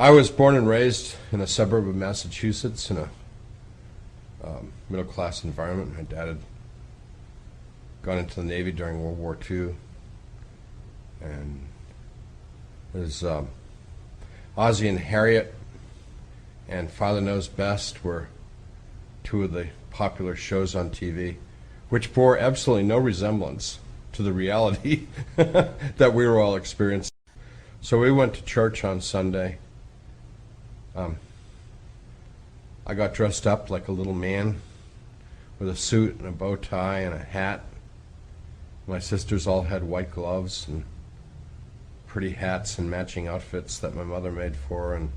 I was born and raised in a suburb of Massachusetts in a middle-class environment. My dad had gone into the Navy during World War II, and his Ozzie and Harriet and Father Knows Best were two of the popular shows on TV, which bore absolutely no resemblance to the reality that we were all experiencing. So we went to church on Sunday. I got dressed up like a little man with a suit and a bow tie and a hat. My sisters all had white gloves and pretty hats and matching outfits that my mother made for her, and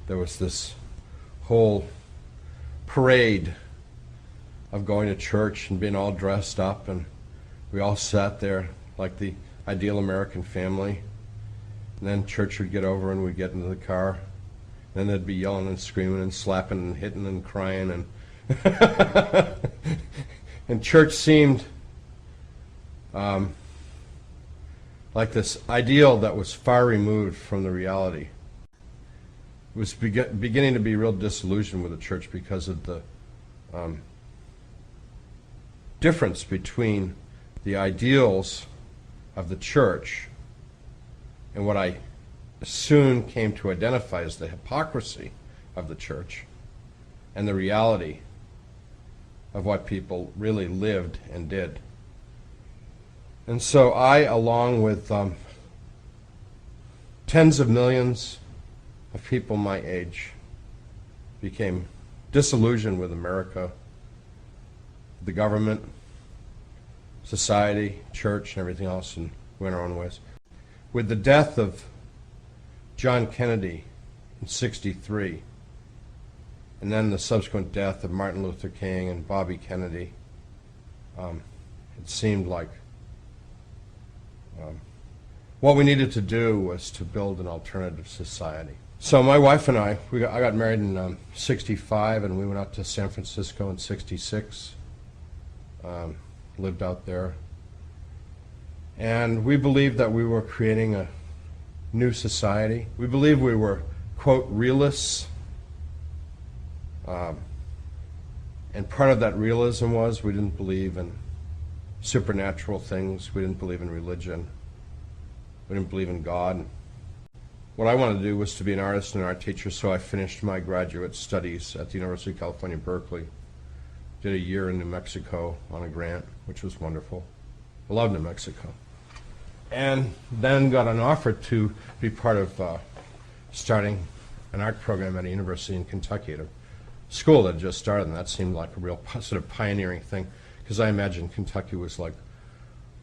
there was this whole parade of going to church and being all dressed up, and we all sat there like the ideal American family. And then church would get over and we'd get into the car. Then they'd be yelling and screaming and slapping and hitting and crying, and and church seemed like this ideal that was far removed from the reality. It was beginning to be real disillusioned with the church because of the difference between the ideals of the church and what I soon came to identify as the hypocrisy of the church and the reality of what people really lived and did. And so I, along with tens of millions of people my age, became disillusioned with America, the government, society, church, and everything else, and went our own ways. With the death of John Kennedy in '63, and then the subsequent death of Martin Luther King and Bobby Kennedy, it seemed like what we needed to do was to build an alternative society. So my wife and I got married in '65, and we went out to San Francisco in '66, lived out there. And we believed that we were creating a new society. We believed we were, quote, realists. And part of that realism was we didn't believe in supernatural things. We didn't believe in religion. We didn't believe in God. What I wanted to do was to be an artist and an art teacher, so I finished my graduate studies at the University of California, Berkeley. Did a year in New Mexico on a grant, which was wonderful. I love New Mexico. And then got an offer to be part of starting an art program at a university in Kentucky, at a school that had just started, and that seemed like a real sort of pioneering thing, because I imagined Kentucky was like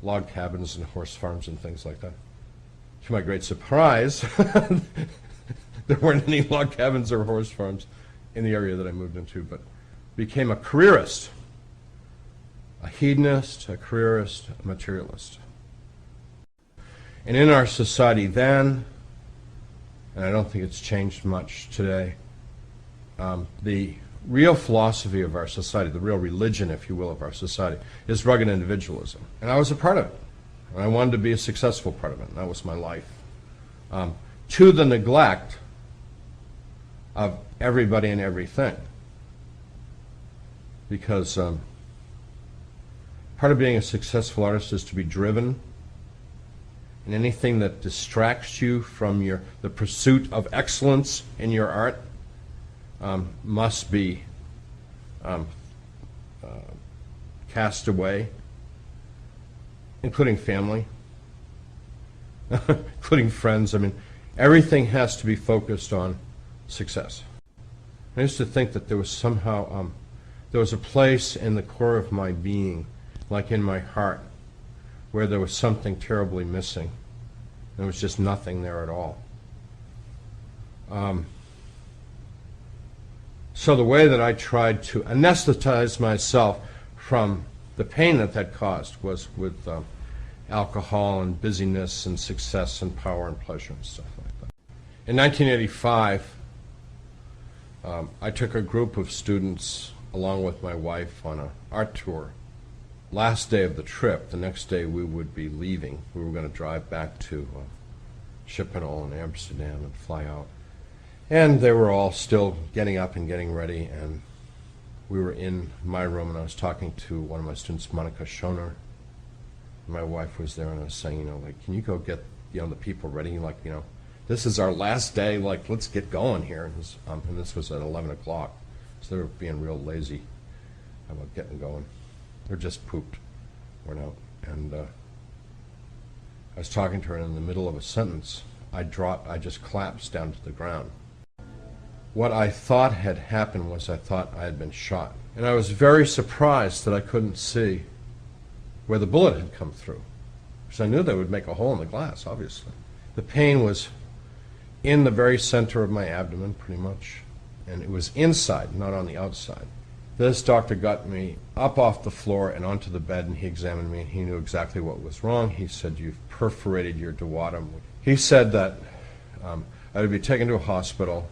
log cabins and horse farms and things like that. To my great surprise, there weren't any log cabins or horse farms in the area that I moved into, but became a careerist, a hedonist, a careerist, a materialist. And in our society then, and I don't think it's changed much today, the real philosophy of our society, the real religion, if you will, of our society, is rugged individualism. And I was a part of it. And I wanted to be a successful part of it, and that was my life. To the neglect of everybody and everything. Because part of being a successful artist is to be driven, and anything that distracts you from the pursuit of excellence in your art must be cast away, including family, including friends. I mean, everything has to be focused on success. I used to think that there was somehow, there was a place in the core of my being, like in my heart, where there was something terribly missing. There was just nothing there at all. So the way that I tried to anesthetize myself from the pain that caused was with alcohol and busyness and success and power and pleasure and stuff like that. In 1985, I took a group of students along with my wife on an art tour. Last day of the trip, the next day we would be leaving. We were going to drive back to Schiphol and Amsterdam and fly out. And they were all still getting up and getting ready, and we were in my room, and I was talking to one of my students, Monica Schoner. My wife was there, and I was saying, like, can you go get, the people ready? Like, this is our last day. Like, let's get going here. And this was at 11 o'clock, so they were being real lazy about getting going. They're just pooped, worn out. And I was talking to her, and in the middle of a sentence, I just collapsed down to the ground. What I thought had happened was I thought I had been shot. And I was very surprised that I couldn't see where the bullet had come through, because I knew they would make a hole in the glass, obviously. The pain was in the very center of my abdomen, pretty much, and it was inside, not on the outside. This doctor got me up off the floor and onto the bed, and he examined me, and he knew exactly what was wrong. He said, you've perforated your duodenum. He said that I would be taken to a hospital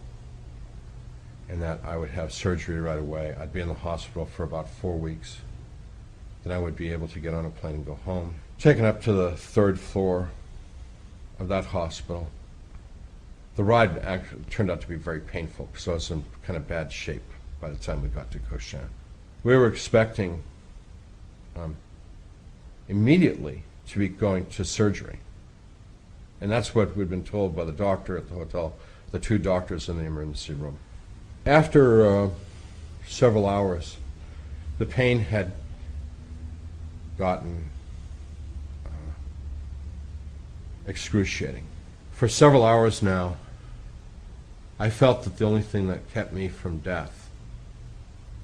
and that I would have surgery right away. I'd be in the hospital for about 4 weeks. Then I would be able to get on a plane and go home. Taken up to the 3rd floor of that hospital. The ride actually turned out to be very painful, because I was in kind of bad shape by the time we got to Cochin. We were expecting immediately to be going to surgery. And that's what we'd been told by the doctor at the hotel, the 2 doctors in the emergency room. After several hours, the pain had gotten excruciating. For several hours now, I felt that the only thing that kept me from death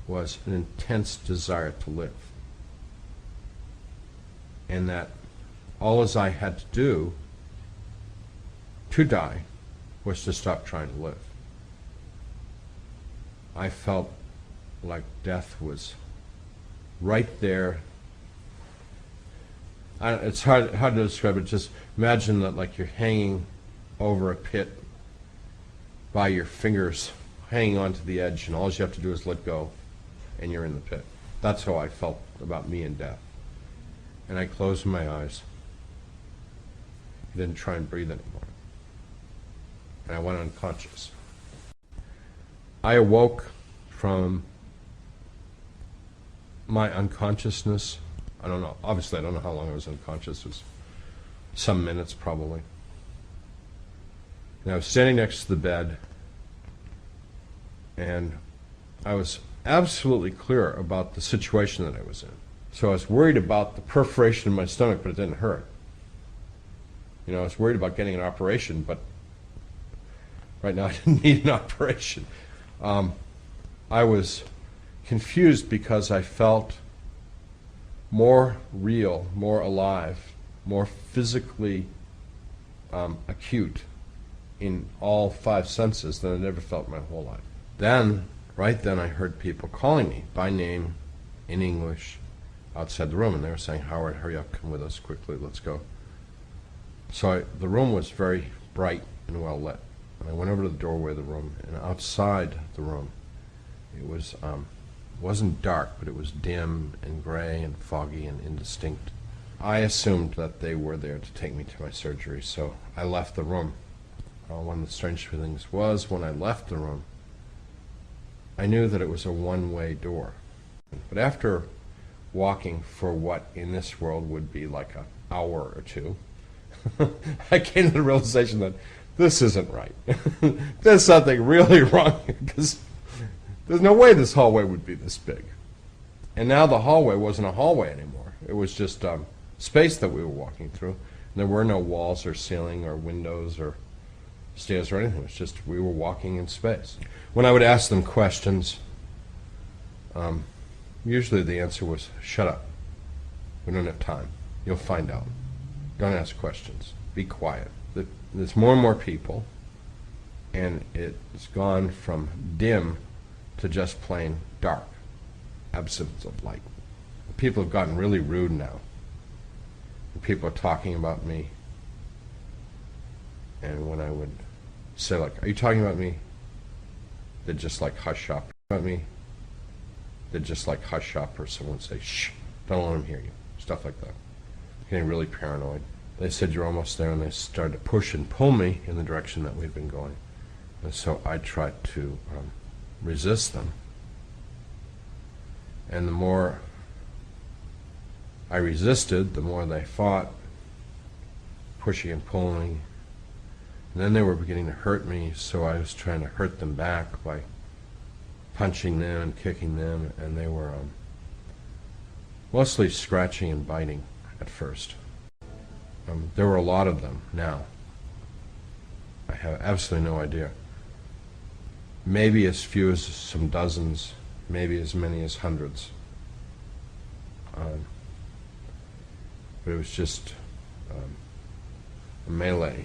was an intense desire to live. And that all as I had to do to die was to stop trying to live. I felt like death was right there. It's hard to describe it. Just imagine that, like, you're hanging over a pit by your fingers, hanging onto the edge, and all you have to do is let go, and you're in the pit. That's how I felt about me and death. And I closed my eyes. I didn't try and breathe anymore. And I went unconscious. I awoke from my unconsciousness. I don't know. Obviously, I don't know how long I was unconscious. It was some minutes, probably. And I was standing next to the bed, and I was absolutely clear about the situation that I was in. So I was worried about the perforation in my stomach, but it didn't hurt. I was worried about getting an operation, but right now I didn't need an operation. I was confused because I felt more real, more alive, more physically acute in all 5 senses than I'd ever felt my whole life. Then, right then, I heard people calling me by name in English outside the room, and they were saying, "Howard, hurry up, come with us quickly, let's go." So the room was very bright and well lit, and I went over to the doorway of the room, and outside the room, it was wasn't dark, but it was dim and gray and foggy and indistinct. I assumed that they were there to take me to my surgery, so I left the room. One of the strange things was, when I left the room, I knew that it was a one-way door. But after walking for what in this world would be like an hour or 2, I came to the realization that this isn't right. There's something really wrong here, because there's no way this hallway would be this big. And now the hallway wasn't a hallway anymore. It was just space that we were walking through. And there were no walls or ceiling or windows or stairs or anything. It was just we were walking in space. When I would ask them questions, usually the answer was, "Shut up. We don't have time. You'll find out. Don't ask questions. Be quiet." There's more and more people, and it's gone from dim to just plain dark, absence of light. People have gotten really rude now. People are talking about me, and when I would say, like, "Are you talking about me?" they'd just like hush up. About me, they'd just like hush up, or someone would say, "Shh, don't let them hear you." Stuff like that. Getting really paranoid. they said, "You're almost there," and they started to push and pull me in the direction that we've been going. And so I tried to resist them. And the more I resisted, the more they fought, pushing and pulling. And then they were beginning to hurt me, so I was trying to hurt them back by punching them and kicking them, and they were mostly scratching and biting at first. There were a lot of them now. I have absolutely no idea. Maybe as few as some dozens, maybe as many as hundreds. But it was just a melee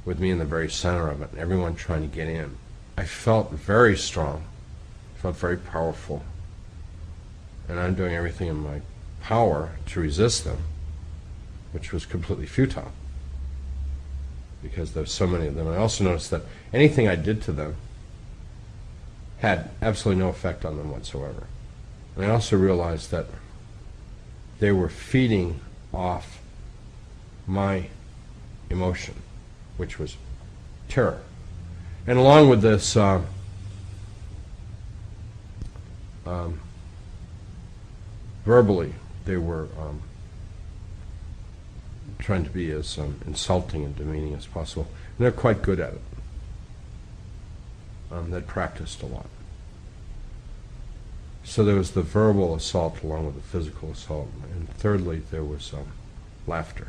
with me in the very center of it, and everyone trying to get in. I felt very strong, felt very powerful, and I'm doing everything in my power to resist them, which was completely futile because there's so many of them. I also noticed that anything I did to them had absolutely no effect on them whatsoever. And I also realized that they were feeding off my emotion, which was terror. And along with this verbally, they were trying to be as insulting and demeaning as possible. And they're quite good at it. They'd practiced a lot. So there was the verbal assault along with the physical assault. And thirdly, there was laughter.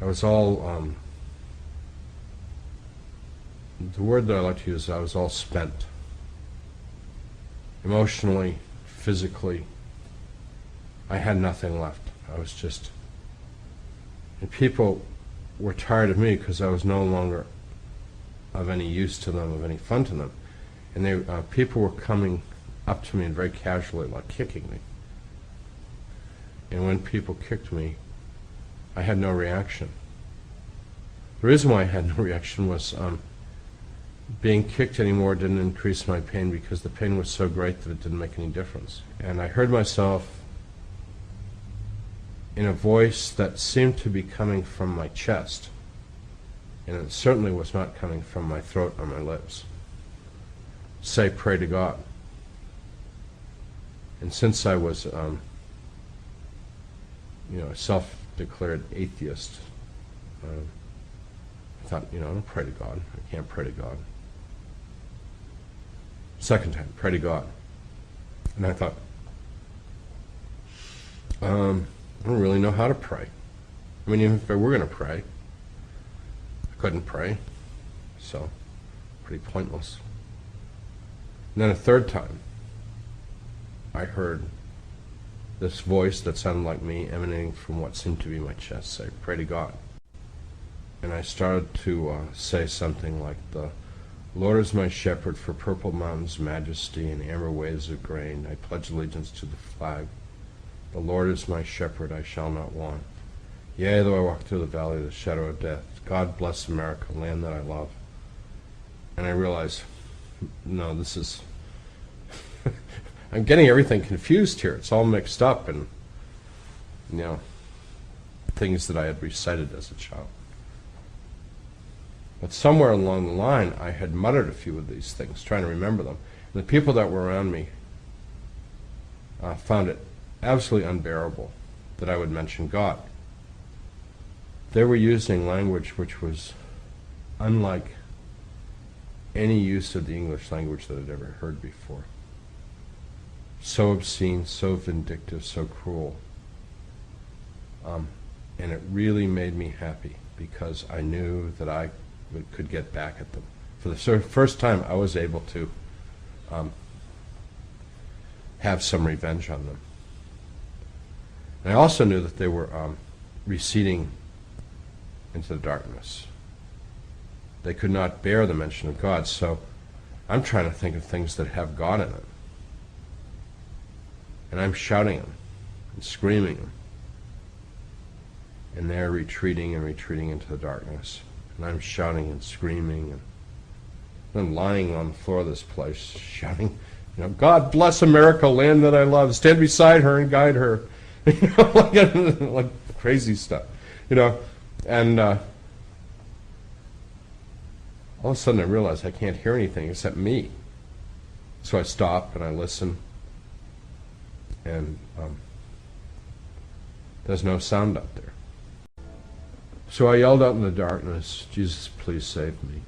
I was all, the word that I like to use is I was all spent. Emotionally, physically, I had nothing left. I was just, and people were tired of me because I was no longer of any use to them, of any fun to them. And they, people were coming up to me and very casually, like kicking me. And when people kicked me, I had no reaction. The reason why I had no reaction was being kicked anymore didn't increase my pain because the pain was so great that it didn't make any difference. And I heard myself in a voice that seemed to be coming from my chest, and it certainly was not coming from my throat or my lips, say, "Pray to God." And since I was, a self-declared atheist, I thought, I don't pray to God. I can't pray to God. Second time, pray to God. And I thought, I don't really know how to pray. I mean, even if I were going to pray, I couldn't pray. So, pretty pointless. And then a third time, I heard this voice that sounded like me emanating from what seemed to be my chest say, "Pray to God." And I started to say something like, "The Lord is my shepherd, for purple mountains' majesty and amber waves of grain. I pledge allegiance to the flag. The Lord is my shepherd, I shall not want. Yea, though I walk through the valley of the shadow of death, God bless America, land that I love." And I realized, no, this is... I'm getting everything confused here. It's all mixed up, and, things that I had recited as a child. But somewhere along the line, I had muttered a few of these things, trying to remember them. And the people that were around me found it absolutely unbearable that I would mention God. They were using language which was unlike any use of the English language that I'd ever heard before. So obscene, so vindictive, so cruel. And it really made me happy because I knew that I could get back at them. For the first time, I was able to have some revenge on them. And I also knew that they were receding into the darkness. They could not bear the mention of God, so I'm trying to think of things that have God in it. And I'm shouting them and screaming them. And they're retreating and retreating into the darkness. And I'm shouting and screaming, and I'm lying on the floor of this place shouting, "God bless America, land that I love. Stand beside her and guide her." like crazy stuff, you know. And all of a sudden I realized I can't hear anything except me. So I stop and I listen, and there's no sound up there. So I yelled out in the darkness, "Jesus, please save me."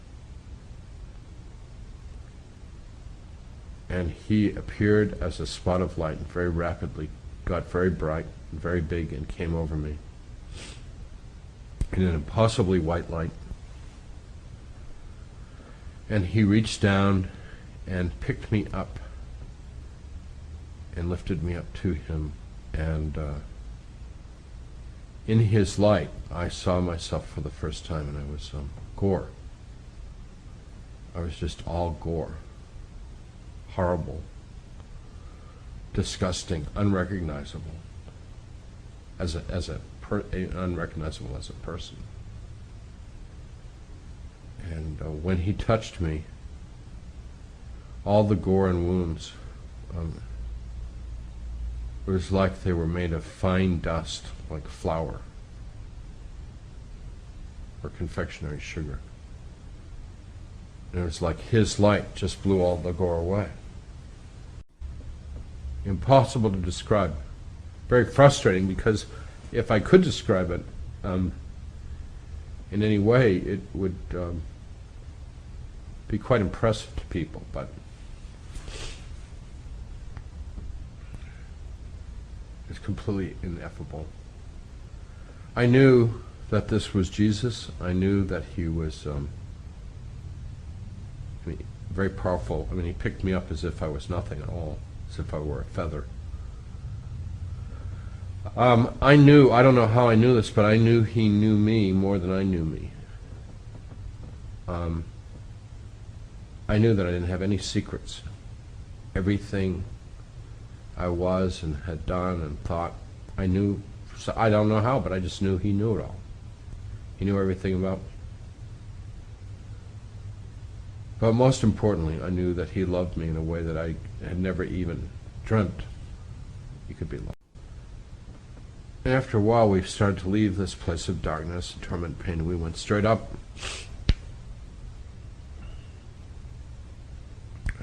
And he appeared as a spot of light and very rapidly got very bright and very big and came over me in an impossibly white light. And he reached down and picked me up and lifted me up to him. And in his light, I saw myself for the first time, and I was gore. I was just all gore. Horrible, disgusting, unrecognizable, unrecognizable as a person. And when he touched me, all the gore and wounds, it was like they were made of fine dust, like flour or confectionery sugar. And it was like his light just blew all the gore away. Impossible to describe. Very frustrating, because if I could describe it in any way, it would be quite impressive to people, but it's completely ineffable. I knew that this was Jesus. I knew that he was very powerful. I mean, he picked me up as if I was nothing at all, as if I were a feather. I knew, I don't know how I knew this, but I knew he knew me more than I knew me. I knew that I didn't have any secrets. Everything I was and had done and thought, I knew. So I don't know how, but I just knew he knew it all. He knew everything about me. But most importantly, I knew that he loved me in a way that I had never even dreamt he could be loved. And after a while, we started to leave this place of darkness and torment, pain, and we went straight up.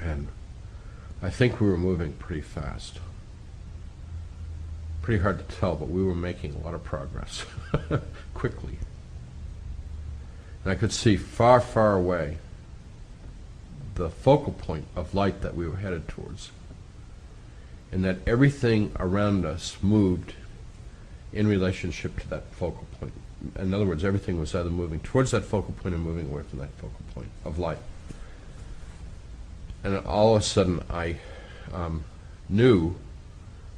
And I think we were moving pretty fast. Pretty hard to tell, but we were making a lot of progress quickly. And I could see far, far away the focal point of light that we were headed towards, and that everything around us moved in relationship to that focal point. In other words, everything was either moving towards that focal point or moving away from that focal point of light. And all of a sudden I knew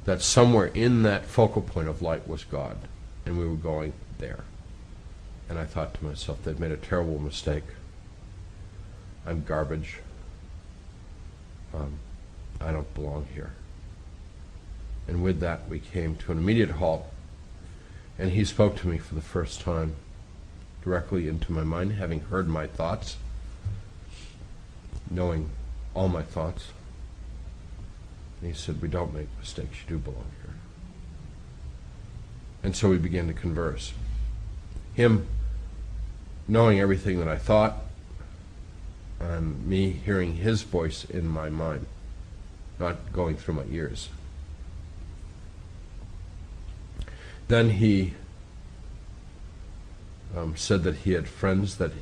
that somewhere in that focal point of light was God, and we were going there. And I thought to myself, they've made a terrible mistake. I'm garbage. I don't belong here. And with that, we came to an immediate halt, and he spoke to me for the first time directly into my mind, having heard my thoughts, knowing all my thoughts. And he said, "We don't make mistakes, you do belong here." And so we began to converse. Him knowing everything that I thought, and me hearing his voice in my mind, not going through my ears. Then he said that he had friends that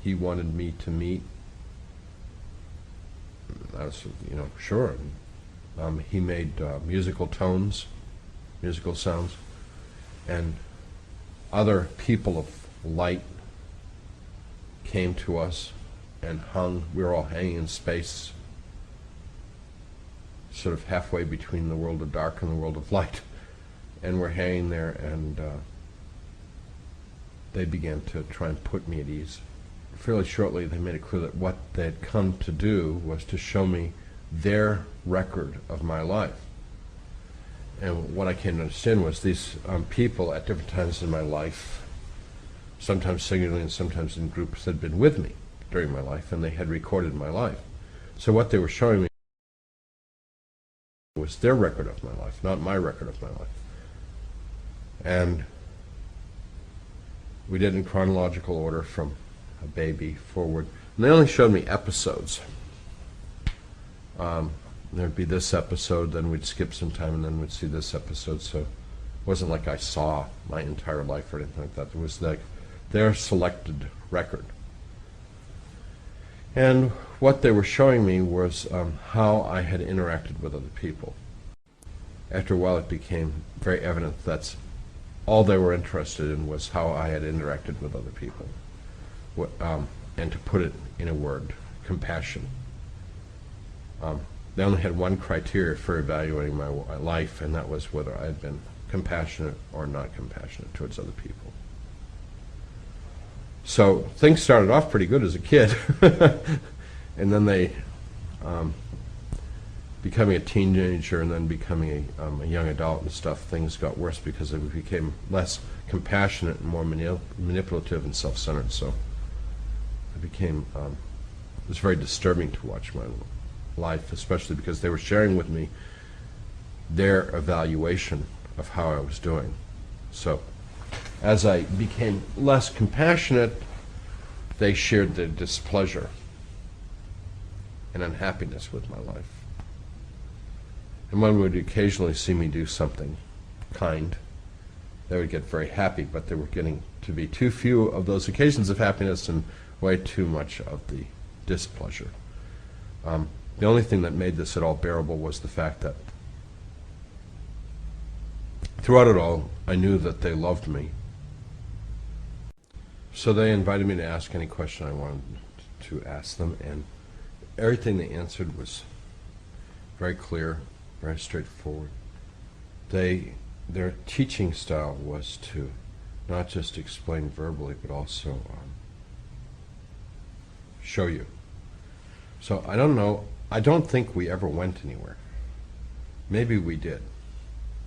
he wanted me to meet. I was, sure. He made musical tones, musical sounds, and other people of light came to us and hung. We were all hanging in space, sort of halfway between the world of dark and the world of light. And we're hanging there, and they began to try and put me at ease. Fairly shortly, they made it clear that what they had come to do was to show me their record of my life. And what I came to understand was these people at different times in my life, sometimes singularly and sometimes in groups, had been with me during my life, and they had recorded my life. So what they were showing me was their record of my life, not my record of my life. And we did in chronological order from a baby forward. And they only showed me episodes. There'd be this episode, then we'd skip some time, and then we'd see this episode. So it wasn't like I saw my entire life or anything like that. It was like their selected record. And what they were showing me was how I had interacted with other people. After a while, it became very evident that's all they were interested in was how I had interacted with other people. And to put it in a word, compassion. They only had one criteria for evaluating my life, and that was whether I had been compassionate or not compassionate towards other people. So things started off pretty good as a kid, and then they, becoming a teenager and then becoming a young adult and stuff, things got worse because it became less compassionate and more manipulative and self-centered. So it became, it was very disturbing to watch my life, especially because they were sharing with me their evaluation of how I was doing. So as I became less compassionate, they shared their displeasure and unhappiness with my life. And one would occasionally see me do something kind. They would get very happy, but there were getting to be too few of those occasions of happiness and way too much of the displeasure. The only thing that made this at all bearable was the fact that throughout it all, I knew that they loved me. So they invited me to ask any question I wanted to ask them, and everything they answered was very clear, very straightforward. Their teaching style was to not just explain verbally, but also show you. So I don't know, I don't think we ever went anywhere. Maybe we did.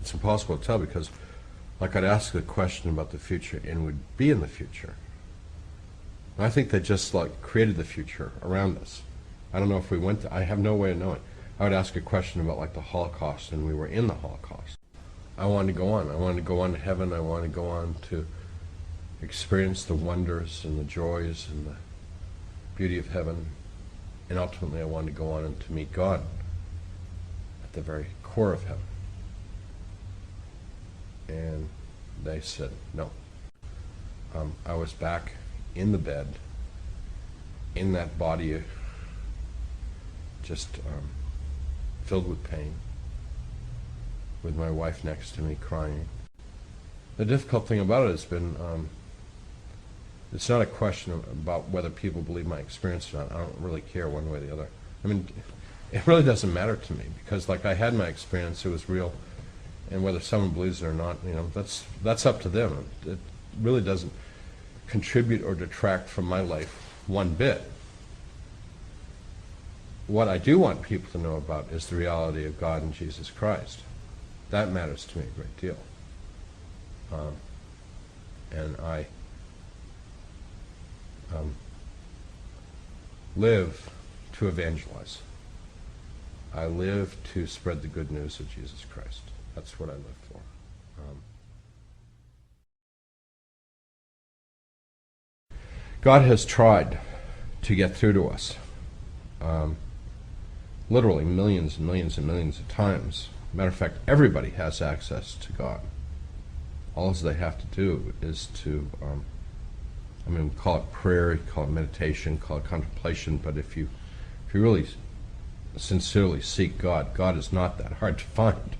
It's impossible to tell because, like, I'd ask a question about the future and would be in the future. And I think they just, like, created the future around us. I don't know if we went I have no way of knowing. I would ask a question about, like, the Holocaust, and we were in the Holocaust. I wanted to go on. I wanted to go on to heaven. I wanted to go on to experience the wonders and the joys and the beauty of heaven. And ultimately, I wanted to go on and to meet God at the very core of heaven. And they said no. I was back in the bed, in that body, just filled with pain, with my wife next to me crying. The difficult thing about it has been, it's not a question about whether people believe my experience or not. I don't really care one way or the other. I mean, it really doesn't matter to me because, like, I had my experience, it was real, and whether someone believes it or not, you know, that's up to them. It really doesn't contribute or detract from my life one bit. What I do want people to know about is the reality of God and Jesus Christ. That matters to me a great deal. And I live to evangelize. I live to spread the good news of Jesus Christ. That's what I live for. God has tried to get through to us, literally millions and millions and millions of times. Matter of fact, everybody has access to God. All they have to do is to, we call it prayer, call it meditation, call it contemplation, but if you really sincerely seek God, God is not that hard to find.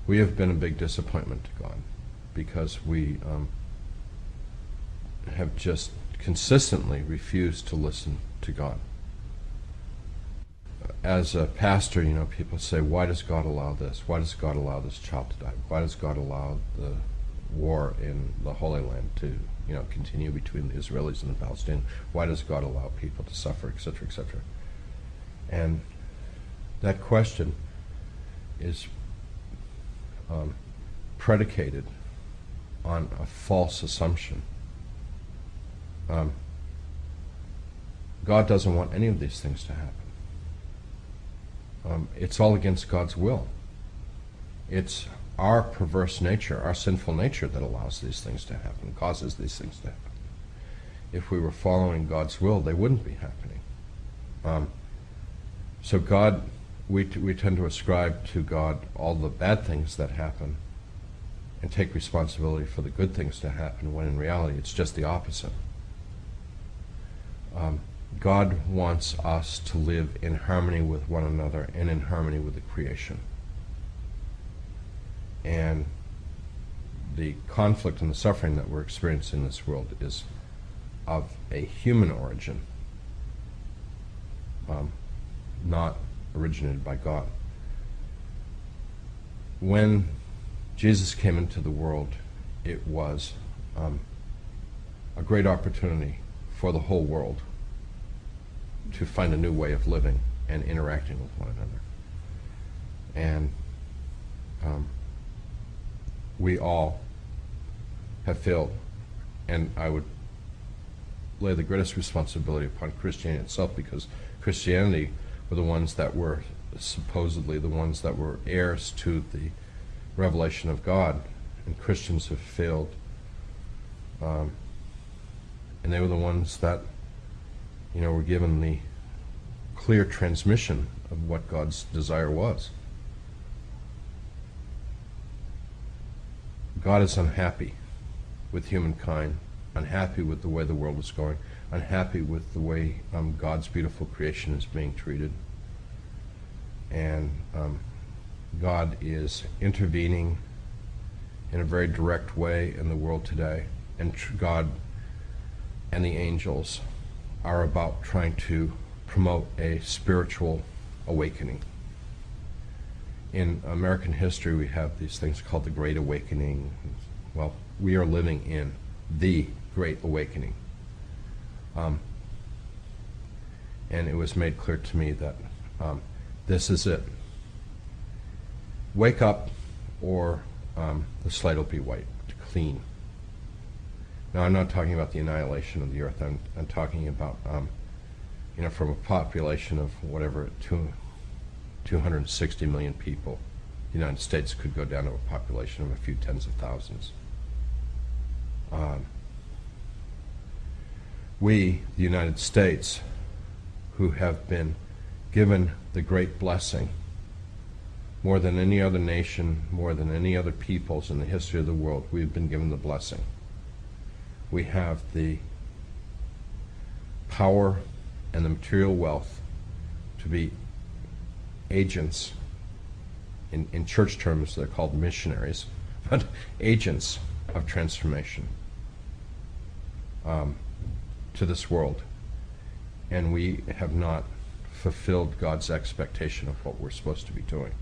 We have been a big disappointment to God because we have just consistently refused to listen to God. As a pastor, you know, people say, why does God allow this? Why does God allow this child to die? Why does God allow the war in the Holy Land to, you know, continue between the Israelis and the Palestinians? Why does God allow people to suffer, etc., etc.? And that question is predicated on a false assumption. God doesn't want any of these things to happen. It's all against God's will. It's our perverse nature, our sinful nature, that allows these things to happen, causes these things to happen. If we were following God's will, they wouldn't be happening. So God, we tend to ascribe to God all the bad things that happen and take responsibility for the good things to happen, when in reality it's just the opposite. God wants us to live in harmony with one another and in harmony with the creation. And the conflict and the suffering that we're experiencing in this world is of a human origin, not originated by God. When Jesus came into the world, it was a great opportunity for the whole world to find a new way of living and interacting with one another. And we all have failed, and I would lay the greatest responsibility upon Christianity itself, because Christianity were the ones that were supposedly the ones that were heirs to the revelation of God, and Christians have failed, and they were the ones that, were given the clear transmission of what God's desire was. God is unhappy with humankind, unhappy with the way the world is going, unhappy with the way God's beautiful creation is being treated. And God is intervening in a very direct way in the world today. And God and the angels are about trying to promote a spiritual awakening. In American history, we have these things called the Great Awakening. Well, we are living in the Great Awakening. And it was made clear to me that this is it. Wake up, or the slate will be wiped clean. Now, I'm not talking about the annihilation of the earth. I'm talking about, from a population of whatever, 260 million people, the United States could go down to a population of a few tens of thousands. We, the United States, who have been given the great blessing, more than any other nation, more than any other peoples in the history of the world, we've been given the blessing. We have the power and the material wealth to be agents, in church terms they're called missionaries, but agents of transformation to this world. And we have not fulfilled God's expectation of what we're supposed to be doing,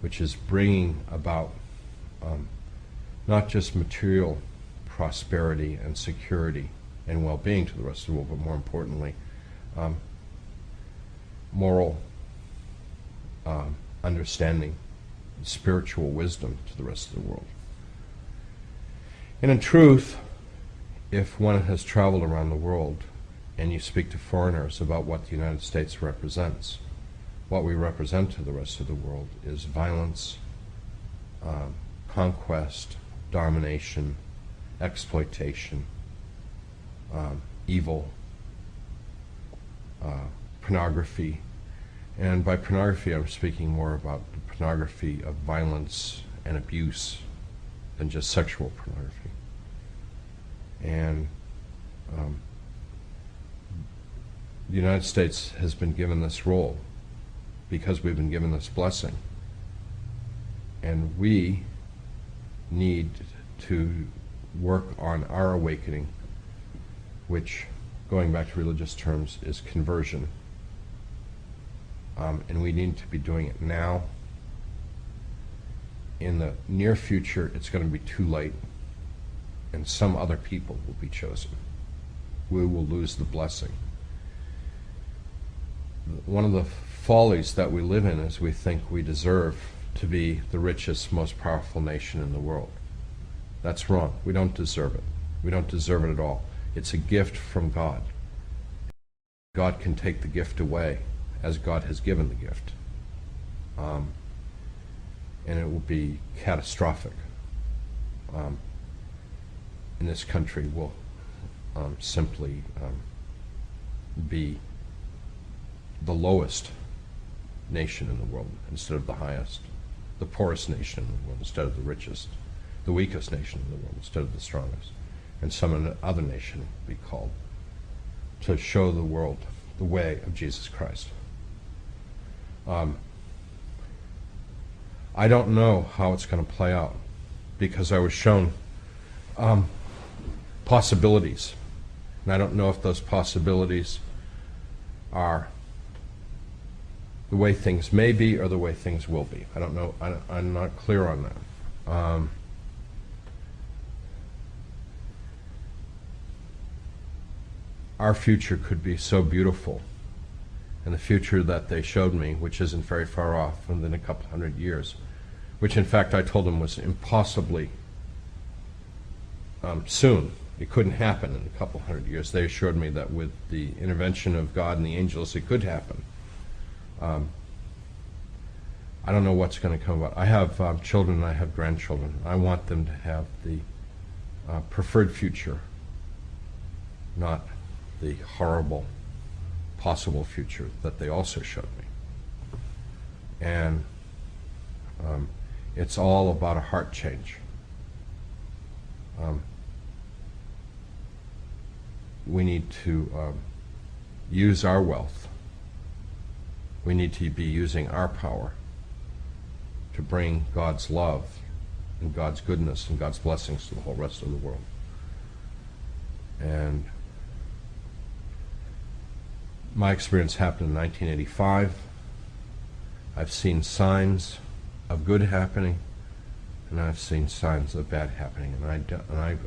which is bringing about not just material prosperity and security and well-being to the rest of the world, but more importantly, moral understanding, spiritual wisdom to the rest of the world. And in truth, if one has traveled around the world and you speak to foreigners about what the United States represents, what we represent to the rest of the world is violence, conquest, domination, exploitation, evil, pornography. And by pornography, I'm speaking more about the pornography of violence and abuse than just sexual pornography. And the United States has been given this role because we've been given this blessing. And we need to work on our awakening, which, going back to religious terms, is conversion. And we need to be doing it now. In the near future, it's going to be too late, and some other people will be chosen. We will lose the blessing. One of the follies that we live in is we think we deserve to be the richest, most powerful nation in the world. That's wrong. We don't deserve it. We don't deserve it at all. It's a gift from God. God can take the gift away as God has given the gift. and it will be catastrophic. And this country will simply be the lowest nation in the world instead of the highest, the poorest nation in the world instead of the richest, the weakest nation in the world instead of the strongest, and some other nation will be called to show the world the way of Jesus Christ. I don't know how it's going to play out, because I was shown possibilities, and I don't know if those possibilities are the way things may be or the way things will be. I don't know. I'm not clear on that. Our future could be so beautiful, and the future that they showed me, which isn't very far off, within a couple hundred years, which in fact I told them was impossibly soon. It couldn't happen in a couple hundred years. They assured me that with the intervention of God and the angels, it could happen. I don't know what's going to come about. I have children, I have grandchildren. I want them to have the preferred future, not the horrible possible future that they also showed me. And it's all about a heart change. We need to use our wealth. We need to be using our power to bring God's love and God's goodness and God's blessings to the whole rest of the world. And my experience happened in 1985. I've seen signs of good happening, and I've seen signs of bad happening, and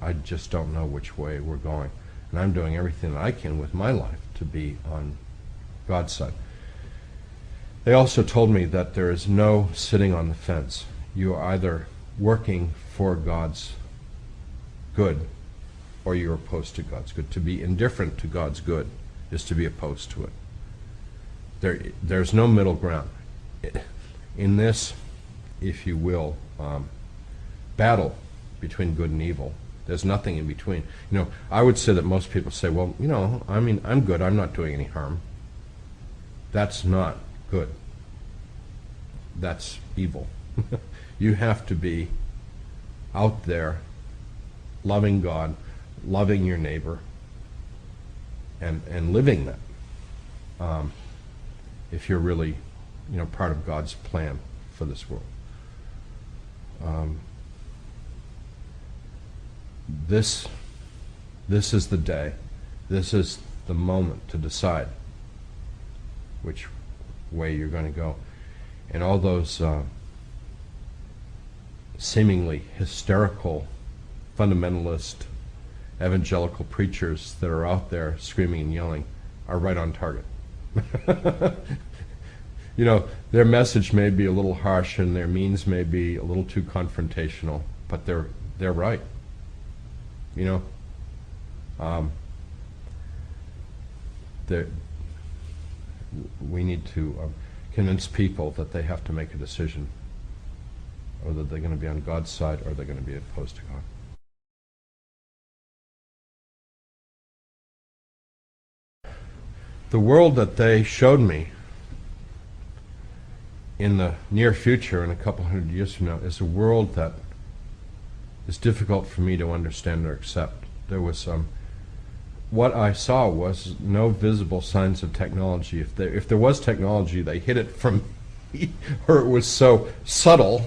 I just don't know which way we're going. And I'm doing everything that I can with my life to be on God's side. They also told me that there is no sitting on the fence. You are either working for God's good or you're opposed to God's good. To be indifferent to God's good is to be opposed to it. There's no middle ground. In this, if you will, battle between good and evil, there's nothing in between. You know, I would say that most people say, well, you know, I mean, I'm good, I'm not doing any harm. That's not good. That's evil. You have to be out there loving God, loving your neighbor, and living that. If you're really, you know, part of God's plan for this world. This is the day, this is the moment to decide which way you're going to go. And all those seemingly hysterical, fundamentalist, evangelical preachers that are out there screaming and yelling are right on target. You know, their message may be a little harsh and their means may be a little too confrontational, but they're right. You know, we need to convince people that they have to make a decision, whether they're going to be on God's side or they're going to be opposed to God. The world that they showed me in the near future, in a couple hundred years from now, is a world that is difficult for me to understand or accept. There was what I saw was no visible signs of technology. If there was technology, they hid it from me, or it was so subtle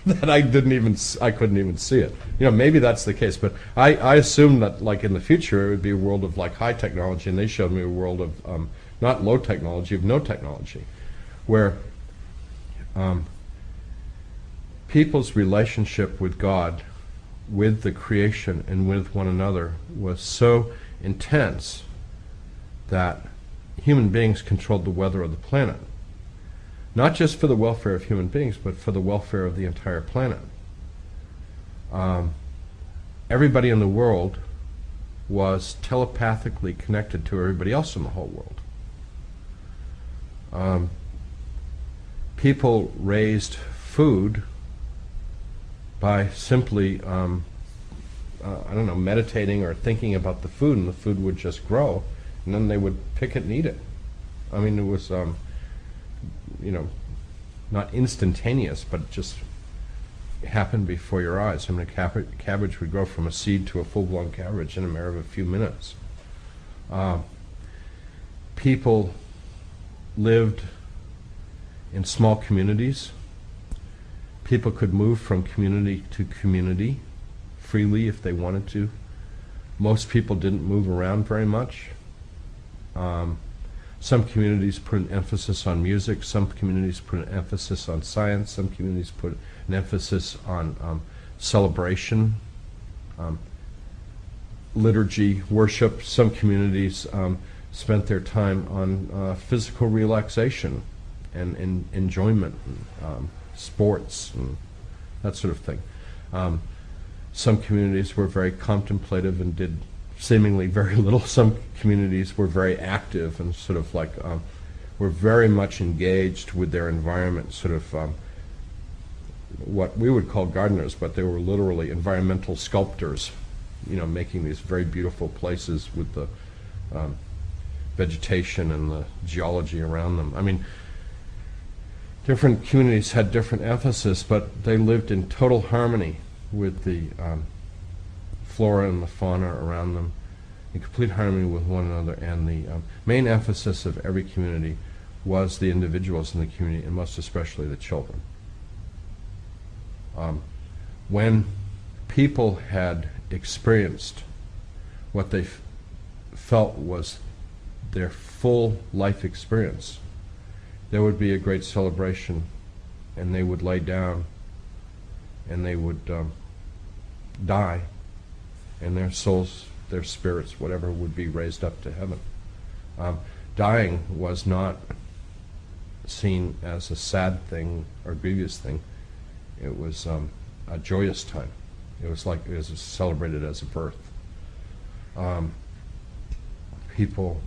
that I couldn't even see it. You know, maybe that's the case, but I assumed that, like, in the future, it would be a world of, like, high technology, and they showed me a world of not low technology, of no technology, where people's relationship with God, with the creation, and with one another was so intense that human beings controlled the weather of the planet. Not just for the welfare of human beings, but for the welfare of the entire planet. Everybody in the world was telepathically connected to everybody else in the whole world. People raised food by simply, I don't know, meditating or thinking about the food, and the food would just grow, and then they would pick it and eat it. I mean, it was, you know, not instantaneous, but it just happened before your eyes. I mean, a cabbage would grow from a seed to a full-blown cabbage in a matter of a few minutes. People lived in small communities. People could move from community to community freely if they wanted to. Most people didn't move around very much. Some communities put an emphasis on music, some communities put an emphasis on science, some communities put an emphasis on celebration, liturgy, worship. Some communities spent their time on physical relaxation and enjoyment, and, sports, and that sort of thing. Some communities were very contemplative and did seemingly very little. Some communities were very active and sort of like were very much engaged with their environment, sort of what we would call gardeners, but they were literally environmental sculptors, you know, making these very beautiful places with the vegetation and the geology around them. I mean, different communities had different emphasis, but they lived in total harmony with the flora and the fauna around them, in complete harmony with one another, and the main emphasis of every community was the individuals in the community, and most especially the children. When people had experienced what they felt was their full life experience, there would be a great celebration, and they would lay down, and they would die, and their souls, their spirits, whatever, would be raised up to heaven. Dying was not seen as a sad thing or grievous thing. It was a joyous time. It was like it was celebrated as a birth. People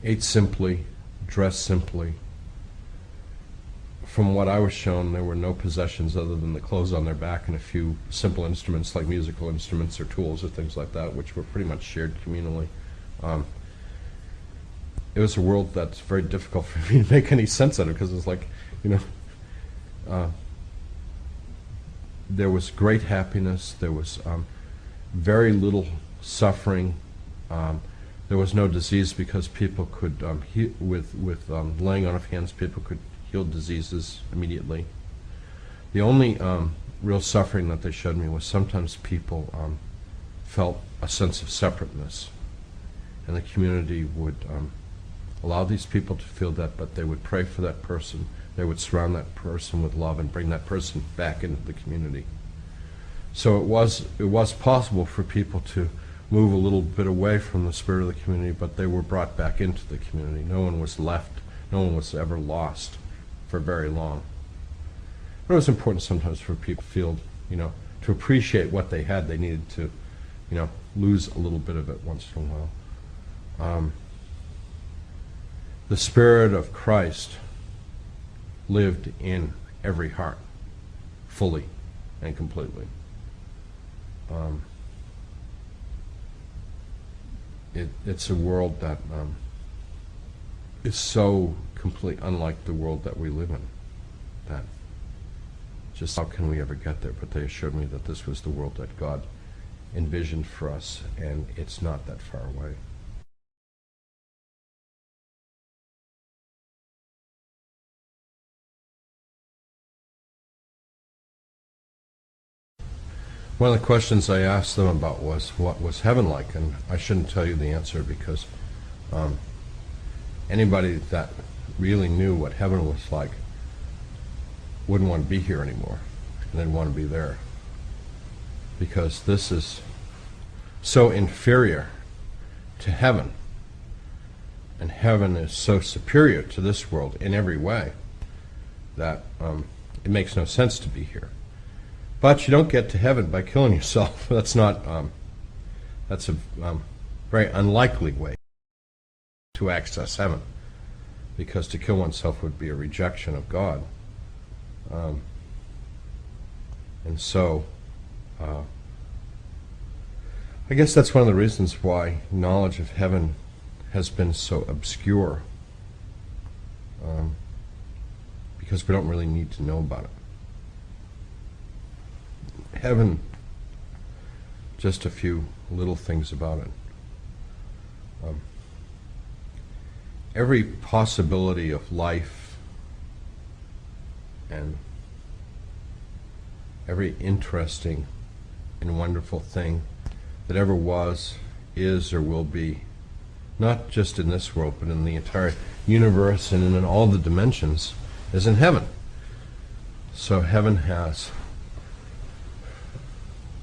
ate simply, dressed simply. From what I was shown, there were no possessions other than the clothes on their back and a few simple instruments like musical instruments or tools or things like that, which were pretty much shared communally. It was a world that's very difficult for me to make any sense of it, because it's like, you know, there was great happiness, there was very little suffering, there was no disease because people could, with laying on of hands, people could heal diseases immediately. The only real suffering that they showed me was sometimes people felt a sense of separateness, and the community would allow these people to feel that, but they would pray for that person, they would surround that person with love and bring that person back into the community. So it was possible for people to move a little bit away from the spirit of the community, but they were brought back into the community. No one was left, no one was ever lost for very long. But it was important sometimes for people to feel, you know, to appreciate what they had. They needed to, you know, lose a little bit of it once in a while. The Spirit of Christ lived in every heart, fully and completely. It's a world that is so completely unlike the world that we live in, that just how can we ever get there? But they assured me that this was the world that God envisioned for us, and it's not that far away. One of the questions I asked them about was, what was heaven like? And I shouldn't tell you the answer, because anybody that really knew what heaven was like wouldn't want to be here anymore, and they'd want to be there. Because this is so inferior to heaven, and heaven is so superior to this world in every way, that it makes no sense to be here. But you don't get to heaven by killing yourself. That's not, that's a very unlikely way to access heaven. because to kill oneself would be a rejection of God. And so, I guess that's one of the reasons why knowledge of heaven has been so obscure, because we don't really need to know about it. Heaven, just a few little things about it. Every possibility of life and every interesting and wonderful thing that ever was, is, or will be, not just in this world, but in the entire universe and in all the dimensions, is in heaven. So heaven has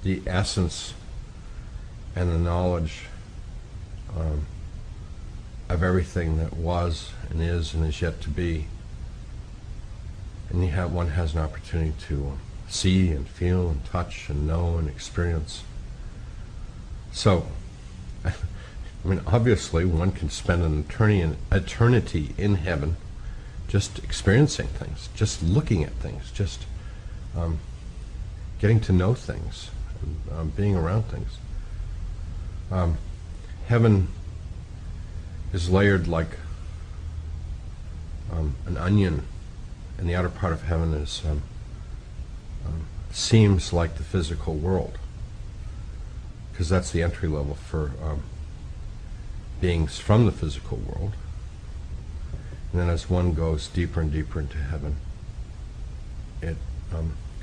the essence and the knowledge of everything that was and is yet to be. And one has an opportunity to see and feel and touch and know and experience. So, I mean, obviously one can spend an eternity in heaven just experiencing things, just looking at things, just getting to know things, and being around things. Heaven is layered like an onion, and the outer part of heaven is seems like the physical world, because that's the entry level for beings from the physical world. And then as one goes deeper and deeper into heaven, it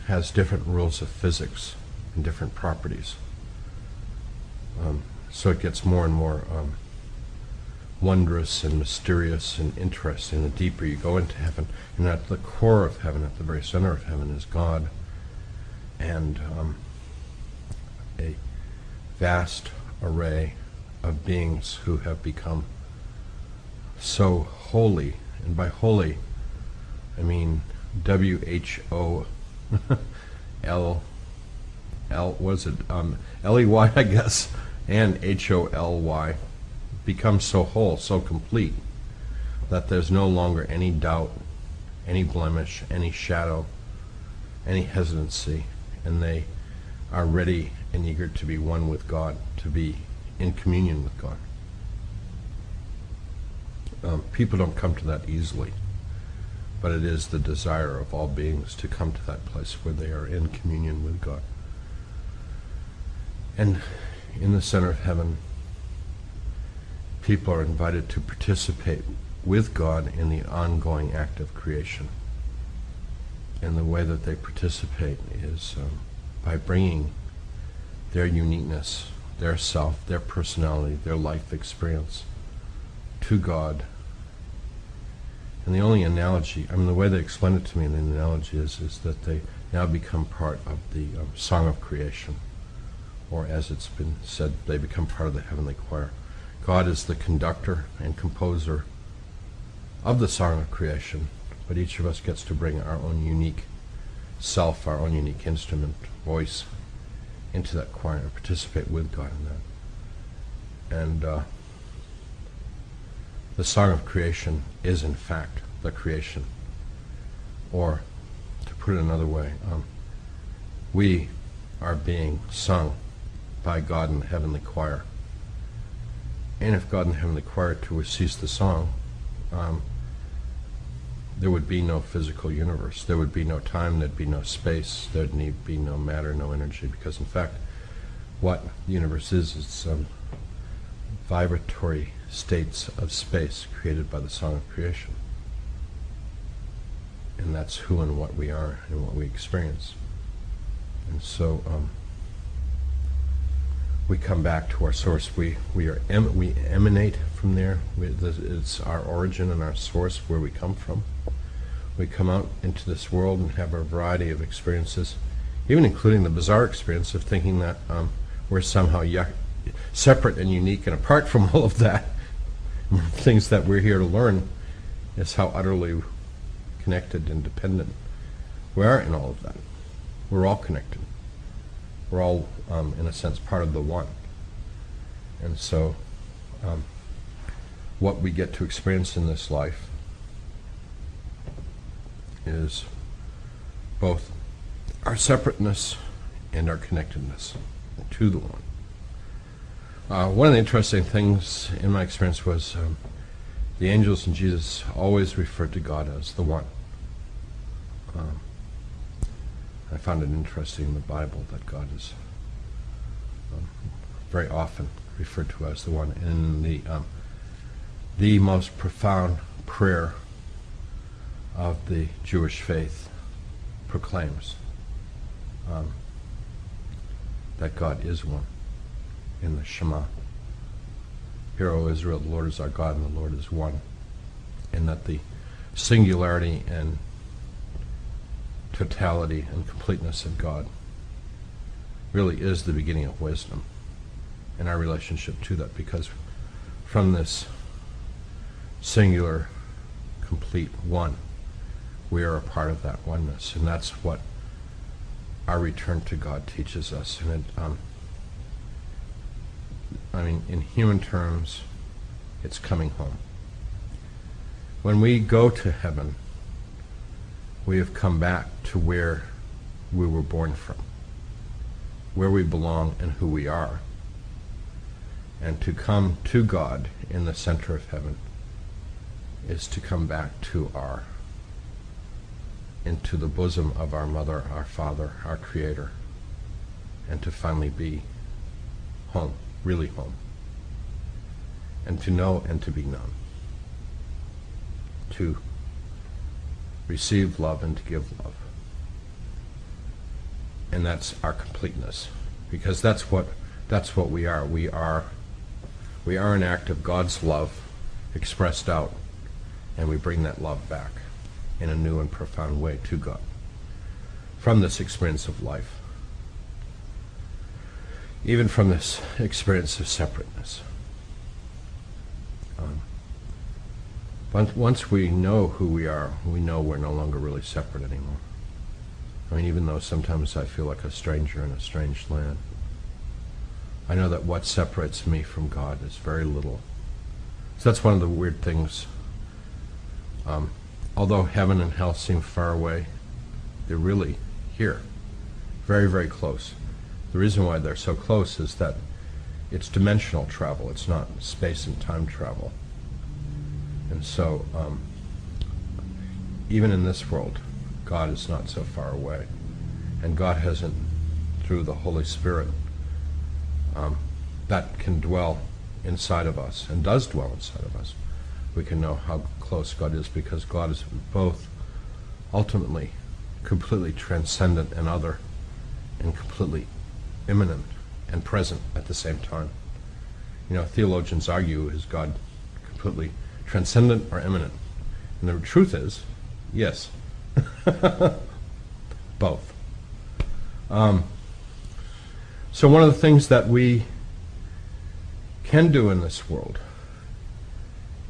has different rules of physics and different properties. So it gets more and more wondrous and mysterious and interesting the deeper you go into heaven. And at the core of heaven, at the very center of heaven, is God, and a vast array of beings who have become so holy. And by holy, I mean W-H-O-L-L, was it L-E-Y, I guess, and H-O-L-Y, become so whole, so complete, that there's no longer any doubt, any blemish, any shadow, any hesitancy, and they are ready and eager to be one with God, to be in communion with God. People don't come to that easily, but it is the desire of all beings to come to that place where they are in communion with God. And in the center of heaven, people are invited to participate with God in the ongoing act of creation. And the way that they participate is by bringing their uniqueness, their self, their personality, their life experience to God. And the only analogy, I mean, the way they explain it to me in the analogy is that they now become part of the song of creation. Or as it's been said, they become part of the heavenly choir. God is the conductor and composer of the song of creation, but each of us gets to bring our own unique self, our own unique instrument, voice, into that choir and participate with God in that. And the song of creation is in fact the creation. Or, to put it another way, we are being sung by God in the heavenly choir. And if God in the heavenly choir to cease the song, there would be no physical universe. There would be no time, there'd be no space, there'd be no matter, no energy, because in fact what the universe is vibratory states of space created by the song of creation. And that's who and what we are and what we experience. And so we come back to our source. We emanate from there. It's our origin and our source, where we come from. We come out into this world and have a variety of experiences, even including the bizarre experience of thinking that we're somehow separate and unique and apart from all of that. Things that we're here to learn is how utterly connected and dependent we are in all of that. We're all connected. We're all, in a sense, part of the one. And so what we get to experience in this life is both our separateness and our connectedness to the one. One of the interesting things in my experience was the angels and Jesus always referred to God as the one. I found it interesting in the Bible that God is very often referred to as the one. And the most profound prayer of the Jewish faith proclaims that God is one in the Shema. Hear, O Israel, the Lord is our God and the Lord is one. And that the singularity and totality and completeness of God really is the beginning of wisdom and our relationship to that, because from this singular, complete one, we are a part of that oneness, and that's what our return to God teaches us. And it, in human terms, it's coming home. When we go to heaven, we have come back to where we were born from, where we belong and who we are. And to come to God in the center of heaven is to come back into the bosom of our mother, our father, our creator, and to finally be home, really home, and to know and to be known, to receive love and to give love. And that's our completeness, because that's what we are. We are an act of God's love expressed out, and we bring that love back in a new and profound way to God from this experience of life, even from this experience of separateness. Once we know who we are, we know we're no longer really separate anymore. Even though sometimes I feel like a stranger in a strange land, I know that what separates me from God is very little. So that's one of the weird things. Although heaven and hell seem far away, they're really here, very, very close. The reason why they're so close is that it's dimensional travel. It's not space and time travel. And so, even in this world, God is not so far away. And God hasn't, through the Holy Spirit, that can dwell inside of us, and does dwell inside of us. We can know how close God is, because God is both ultimately completely transcendent and other, and completely immanent and present at the same time. Theologians argue, is God completely transcendent or immanent? And the truth is, yes. Both. So one of the things that we can do in this world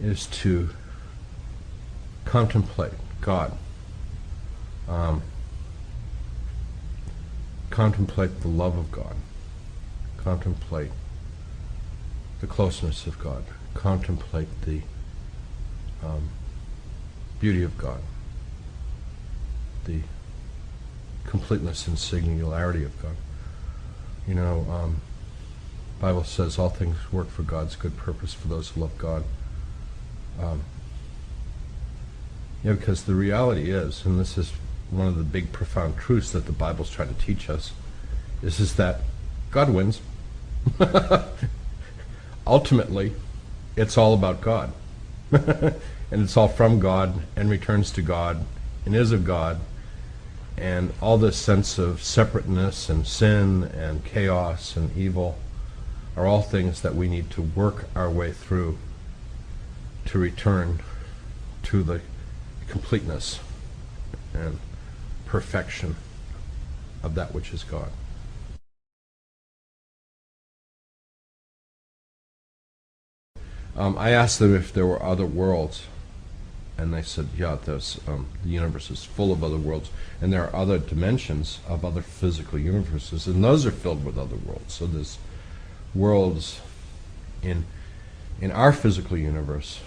is to contemplate God, contemplate the love of God, contemplate the closeness of God, contemplate the beauty of God, the completeness and singularity of God. Bible says all things work for God's good purpose for those who love God. Because the reality is, and this is one of the big profound truths that the Bible's trying to teach us, is that God wins. Ultimately, it's all about God. And it's all from God and returns to God and is of God. And all this sense of separateness and sin and chaos and evil are all things that we need to work our way through to return to the completeness and perfection of that which is God. I asked them if there were other worlds, and they said, yeah, the universe is full of other worlds, and there are other dimensions of other physical universes, and those are filled with other worlds. So there's worlds in our physical universe